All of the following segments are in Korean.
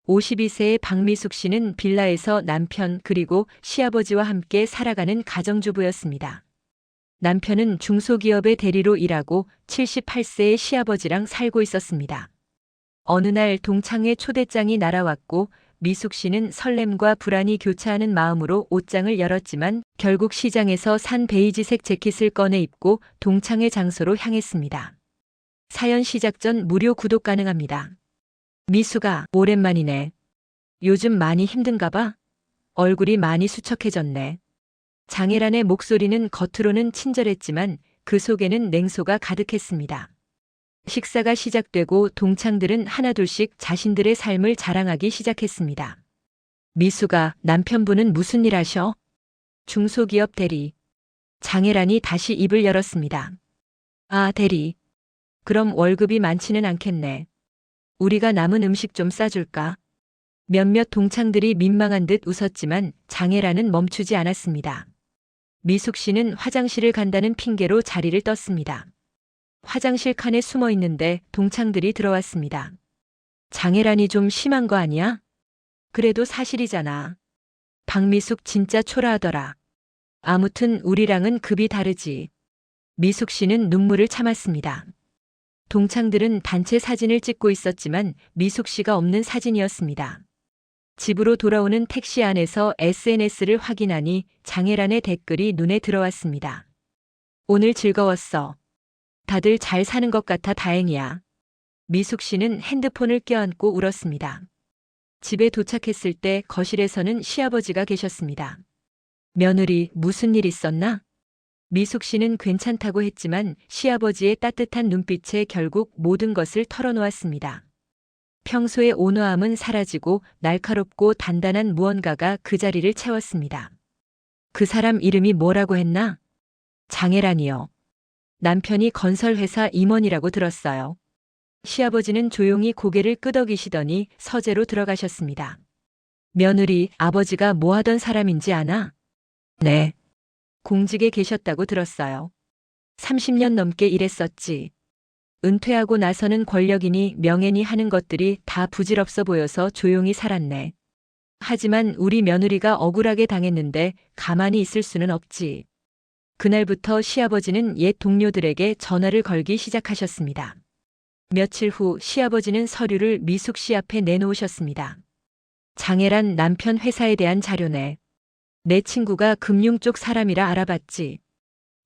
52세의 박미숙 씨는 빌라에서 남편 그리고 시아버지와 함께 살아가는 가정주부였습니다. 남편은 중소기업의 대리로 일하고 78세의 시아버지랑 살고 있었습니다. 어느 날 동창회 초대장이 날아왔고 미숙 씨는 설렘과 불안이 교차하는 마음으로 옷장을 열었지만 결국 시장에서 산 베이지색 재킷을 꺼내 입고 동창회 장소로 향했습니다. 사연 시작 전 무료 구독 가능합니다. 미숙아, 오랜만이네. 요즘 많이 힘든가 봐? 얼굴이 많이 수척해졌네. 장혜란의 목소리는 겉으로는 친절했지만 그 속에는 냉소가 가득했습니다. 식사가 시작되고 동창들은 하나둘씩 자신들의 삶을 자랑하기 시작했습니다. 미숙아, 남편분은 무슨 일 하셔? 중소기업 대리. 장혜란이 다시 입을 열었습니다. 아, 대리. 그럼 월급이 많지는 않겠네. 우리가 남은 음식 좀 싸줄까? 몇몇 동창들이 민망한 듯 웃었지만 장혜란은 멈추지 않았습니다. 미숙 씨는 화장실을 간다는 핑계로 자리를 떴습니다. 화장실 칸에 숨어 있는데 동창들이 들어왔습니다. 장혜란이 좀 심한 거 아니야? 그래도 사실이잖아. 박미숙 진짜 초라하더라. 아무튼 우리랑은 급이 다르지. 미숙 씨는 눈물을 참았습니다. 동창들은 단체 사진을 찍고 있었지만 미숙 씨가 없는 사진이었습니다. 집으로 돌아오는 택시 안에서 SNS를 확인하니 장혜란의 댓글이 눈에 들어왔습니다. 오늘 즐거웠어. 다들 잘 사는 것 같아 다행이야. 미숙 씨는 핸드폰을 껴안고 울었습니다. 집에 도착했을 때 거실에서는 시아버지가 계셨습니다. 며느리, 무슨 일 있었나? 미숙 씨는 괜찮다고 했지만 시아버지의 따뜻한 눈빛에 결국 모든 것을 털어놓았습니다. 평소의 온화함은 사라지고 날카롭고 단단한 무언가가 그 자리를 채웠습니다. 그 사람 이름이 뭐라고 했나? 장혜란이요. 남편이 건설회사 임원이라고 들었어요. 시아버지는 조용히 고개를 끄덕이시더니 서재로 들어가셨습니다. 며느리, 아버지가 뭐 하던 사람인지 아나? 네. 공직에 계셨다고 들었어요. 30년 넘게 일했었지. 은퇴하고 나서는 권력이니 명예니 하는 것들이 다 부질없어 보여서 조용히 살았네. 하지만 우리 며느리가 억울하게 당했는데 가만히 있을 수는 없지. 그날부터 시아버지는 옛 동료들에게 전화를 걸기 시작하셨습니다. 며칠 후 시아버지는 서류를 미숙 씨 앞에 내놓으셨습니다. 장혜란 남편 회사에 대한 자료네. 내 친구가 금융 쪽 사람이라 알아봤지.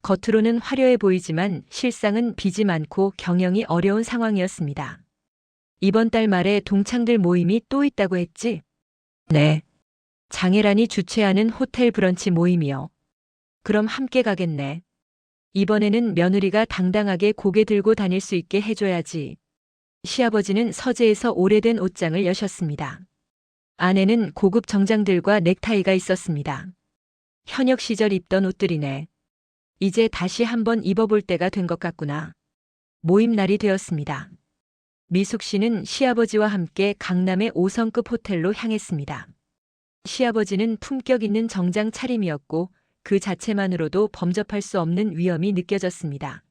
겉으로는 화려해 보이지만 실상은 빚이 많고 경영이 어려운 상황이었습니다. 이번 달 말에 동창들 모임이 또 있다고 했지? 네. 장혜란이 주최하는 호텔 브런치 모임이요. 그럼 함께 가겠네. 이번에는 며느리가 당당하게 고개 들고 다닐 수 있게 해줘야지. 시아버지는 서재에서 오래된 옷장을 여셨습니다. 안에는 고급 정장들과 넥타이가 있었습니다. 현역 시절 입던 옷들이네. 이제 다시 한번 입어볼 때가 된 것 같구나. 모임 날이 되었습니다. 미숙 씨는 시아버지와 함께 강남의 5성급 호텔로 향했습니다. 시아버지는 품격 있는 정장 차림이었고 그 자체만으로도 범접할 수 없는 위엄이 느껴졌습니다.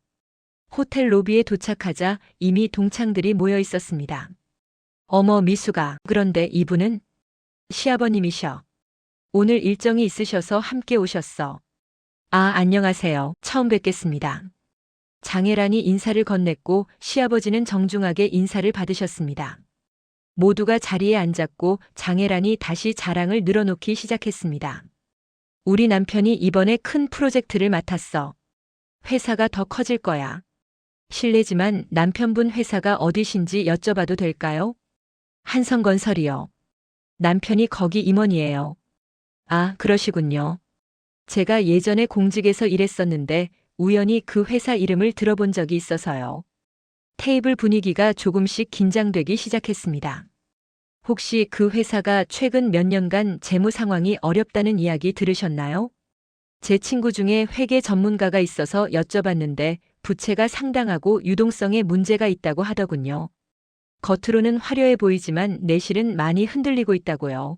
호텔 로비에 도착하자 이미 동창들이 모여 있었습니다. 어머 미숙아, 그런데 이분은? 시아버님이셔. 오늘 일정이 있으셔서 함께 오셨어. 아, 안녕하세요. 처음 뵙겠습니다. 장혜란이 인사를 건넸고 시아버지는 정중하게 인사를 받으셨습니다. 모두가 자리에 앉았고 장혜란이 다시 자랑을 늘어놓기 시작했습니다. 우리 남편이 이번에 큰 프로젝트를 맡았어. 회사가 더 커질 거야. 실례지만 남편분 회사가 어디신지 여쭤봐도 될까요? 한성건설이요. 남편이 거기 임원이에요. 아, 그러시군요. 제가 예전에 공직에서 일했었는데 우연히 그 회사 이름을 들어본 적이 있어서요. 테이블 분위기가 조금씩 긴장되기 시작했습니다. 혹시 그 회사가 최근 몇 년간 재무 상황이 어렵다는 이야기 들으셨나요? 제 친구 중에 회계 전문가가 있어서 여쭤봤는데 부채가 상당하고 유동성에 문제가 있다고 하더군요. 겉으로는 화려해 보이지만 내실은 많이 흔들리고 있다고요.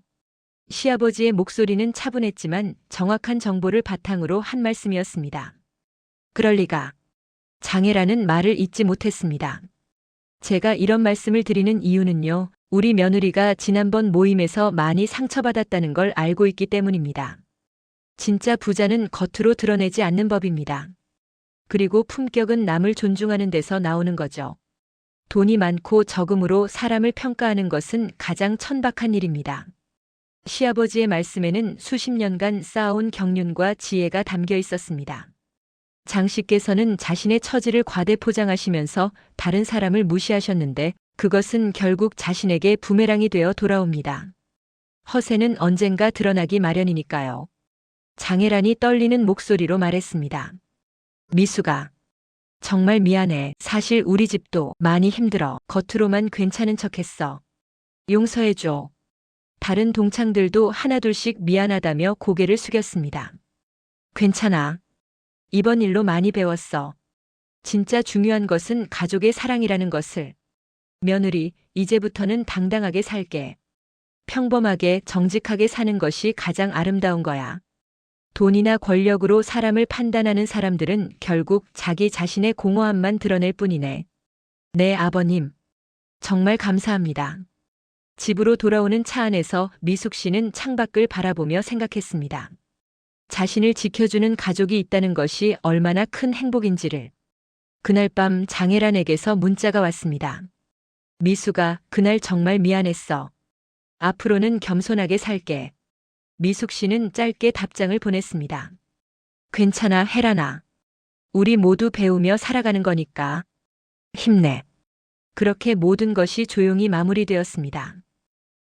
시아버지의 목소리는 차분했지만 정확한 정보를 바탕으로 한 말씀이었습니다. 그럴 리가. 장혜란은 말을 잇지 못했습니다. 제가 이런 말씀을 드리는 이유는요, 우리 며느리가 지난번 모임에서 많이 상처받았다는 걸 알고 있기 때문입니다. 진짜 부자는 겉으로 드러내지 않는 법입니다. 그리고 품격은 남을 존중하는 데서 나오는 거죠. 돈이 많고 적음으로 사람을 평가하는 것은 가장 천박한 일입니다. 시아버지의 말씀에는 수십 년간 쌓아온 경륜과 지혜가 담겨 있었습니다. 장 씨께서는 자신의 처지를 과대 포장하시면서 다른 사람을 무시하셨는데 그것은 결국 자신에게 부메랑이 되어 돌아옵니다. 허세는 언젠가 드러나기 마련이니까요. 장혜란이 떨리는 목소리로 말했습니다. 미수가, 정말 미안해. 사실 우리 집도 많이 힘들어. 겉으로만 괜찮은 척했어. 용서해줘. 다른 동창들도 하나둘씩 미안하다며 고개를 숙였습니다. 괜찮아. 이번 일로 많이 배웠어. 진짜 중요한 것은 가족의 사랑이라는 것을. 며느리, 이제부터는 당당하게 살게. 평범하게 정직하게 사는 것이 가장 아름다운 거야. 돈이나 권력으로 사람을 판단하는 사람들은 결국 자기 자신의 공허함만 드러낼 뿐이네. 네, 아버님. 정말 감사합니다. 집으로 돌아오는 차 안에서 미숙 씨는 창밖을 바라보며 생각했습니다. 자신을 지켜주는 가족이 있다는 것이 얼마나 큰 행복인지를. 그날 밤 장혜란에게서 문자가 왔습니다. 미수가, 그날 정말 미안했어. 앞으로는 겸손하게 살게. 미숙 씨는 짧게 답장을 보냈습니다. 괜찮아, 혜란아. 우리 모두 배우며 살아가는 거니까. 힘내. 그렇게 모든 것이 조용히 마무리되었습니다.